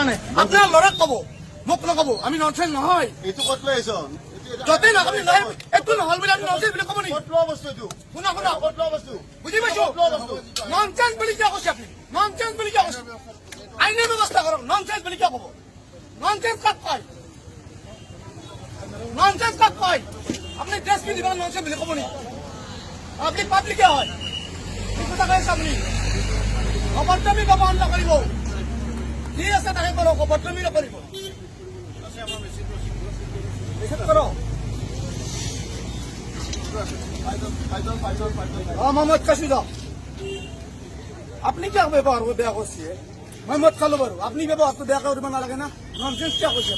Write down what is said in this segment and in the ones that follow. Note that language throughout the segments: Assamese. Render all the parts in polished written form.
নাই আপনার লড়াক কব মোক নকব আমি ননসেন্স নহয় এইটো ক'ত লৈ আহিছ যতে না আপনি নাই একটু নহল বলে আপনি ননসেন্স বলে কব নি ক'ত লোৱা বস্তু এইটো শুনা শুনা ক'ত লোৱা বস্তু বুঝি পাইছো ননসেন্স বলে কি কৈছে আপনি ননসেন্স বলে কি কৈছে আইনের ব্যবস্থা করো ননসেন্স বলে কি কব ননসেন্স কাক কয় ননসেন্স কাক কয় আপনি ড্রেস কি দিবেন ননসেন্স বলে কব নি আপনি পাবলিকে হয় কি কথা কইছে আপনি অবর্তমি ব্যবহার নকরিব ঠিক আছে তাকে করো অবর্তমি নকরিব করো মোহাম্মদ কাশিদা আপনি কি ব্যবহার বেয়া করছি মই মদ খালো বাৰু আপনি ব্যবহাৰটো বেয়া কৰিব নালাগে না ননসেন্স কিয় কৈছে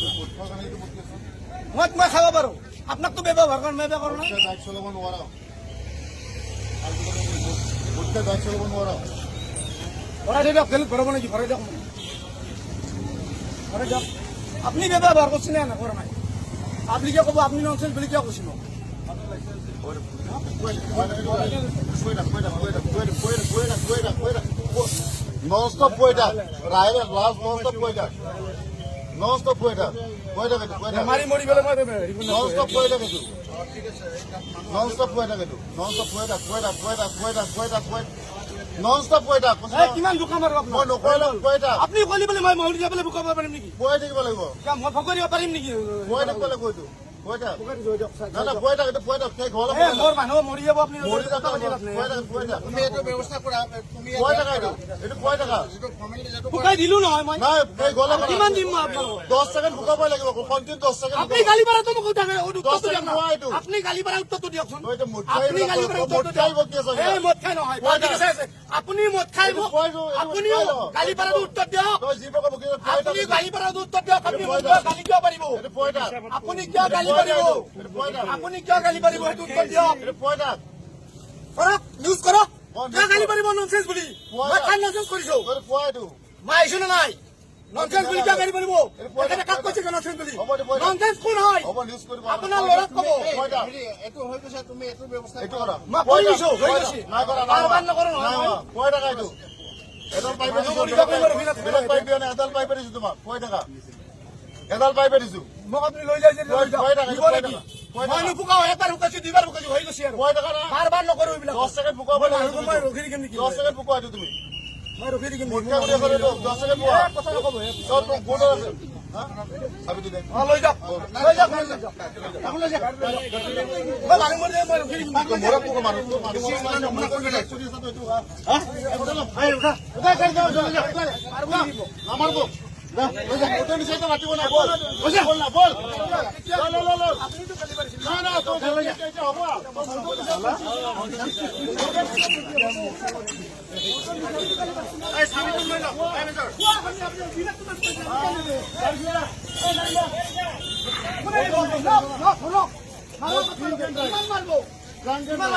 মদ মই খাব পাৰো আপনাক তো ব্যবহাৰ কৰেন মই বেয়া কৰো না বাইক চলাব নোৱাৰা বাইক চলাব নোৱাৰা ভৰাই দিয়ক ফেল ভৰাব নেকি ভৰাই দিয়ক ভৰাই দিয়ক আপনি ব্যবহাৰ কৰছেন না কৰা নাই আপনি কিয় ক'ব আপনি ননসেন্স বুলি কিয় কৈছিল Non-stop poeta. Rider last non-stop poeta. Non-stop poeta. Poeta ketu. মাৰি মৰি গলে মই Non-stop poeta ketu. Non-stop poeta ketu. Non-stop poeta. Non-stop poeta. কিমান দুখ মাৰিব মই নকৰিলে poeta. আপনি কলি বলে মই মৰি যাবলৈ বুকাব পাৰিম নেকি পোৱাই থাকিব লাগিব। মই ফকৰিব পাৰিম নেকি পোৱাই থাকিব লাগিব এইটো। Poeta. না poeta ketu poeta ঠিক হল। মোৰ মানুহ মৰি যাব আপনি মৰি যাব poeta. তুমি এইটো ব্যৱস্থা কৰা তুমি poeta কাইটো। এইটো poeta কা। বুকাই দিলো নহয় মই নাই ঠিক হল। কিমান দিম মই আপোনাক 10 সেকেন্ড বুকাব লাগিব। Continue 10 second. আপনি গালি পাৰা তো মোক উঠাকে 10 সেকেন্ড নোৱা এইটো। আপনি গালি পাৰা উত্তৰটো দিয়কচোন তই মুঠাই আপনি গালি পাৰা উত্তৰটো মুঠাই বকি আছ। এই মদ খাই নহয় ঠিক আছে আপুনি মদ খাই আপুনি গালি পাৰা উত্তৰ দিয়ক তই যি বকা বকি আপুনি গালি পাৰা উত্তৰ দিয়ক আপনি মোক গালি কিয় পাৰিব এইটো poeta। আপুনি কিয় গালি পাৰিব আপুনি কিয় গালি পাৰিব সেইটো উত্তৰ দিয়ক এইটো poeta। কৰক নিউজ কৰক কিয় গালি পাৰিব ননসেন্স বুলি মই খাই ননসেন্স কৰিছো তই পোৱা এইটো। মই আহিছো নে নাই ননসেন্স বুলি কিয় গালি পাৰিব এখানে কাক কৈছে ননসেন্স বুলি ননসেন্স কোন হয় হ'ব নিউজ কৰিব। আপোনাৰ ল'ৰাক ক'ব poeta। এইটো হৈ গৈছে তুমি এইটো ব্যৱস্থা এইটো কৰা। মই কৰি দিছো হৈ গৈছে নাই কৰা বাৰবাৰ নকৰো নাই নহয় poeta কাইটো। এডাল পাইপ দিছো। বেলেগ পাইপ দিয়া নাই এডাল পাইপ দিছো তোমাক poeta কা। এডাল পাইপ দিছো। মোক আপুনি লৈ যায় যে লৈ যাওক poeta দিব নেকি মই নুপুকাও এবাৰ শুকাইছো দুবাৰ শুকাইছো হৈ গৈছে আৰু poeta কা না। বাৰবাৰ নকৰো এইবিলাক 10 সেকেন্ড বুকাব লাগিব। মই ৰখি থাকিম নেকি 10 সেকেন্ড বুকা এইটো তুমি। মই ৰখি থাকিম মুঠা বুলি ক'লে 10 সেকেন্ড বুকা। কথা নকব তই তো কোন আছে? হা? চাবি দে। লৈ যাওক লৈ যাওক লৈ যাওক এখন লৈ যাওক মই মানুহ মৰি যায় মই ৰখি থাকিম মোৰা পোক মাৰো তো মাৰো। নমুনা কৰি দে। চুৰি আছে তো এইটো হা। হা আই উঠা উঠা কাই যাও জলদি যাও আমার বল না ওই যা ওটা নিচে তো মাটিব না বল বল না বল ল আপনি তো গালি পারিছেন না না তো এটা হবে এই সামনে তুমি না এই মেজর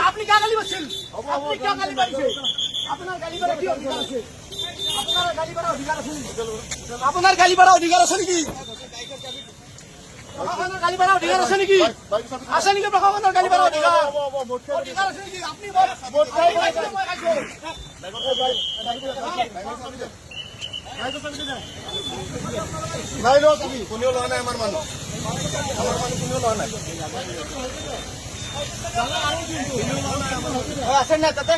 আপনি কে গালি পাচ্ছেন আপনি কে গালি পাইছে আপনার গালি করার কি অধিকার আছে আপনার গালি করার অধিকার আছে আপনার গালি করার অধিকার আছে নাকি আপনার গালি করার অধিকার আছে নাকি আছে নাকি আপনার গালি করার অধিকার অধিকার আছে নাকি আপনি ভোট খাইছো মই খাইছো নাই লো তুমি কোনেও লয় নাই আমার মানুষ কোনেও লয় নাই আছেন না তাতে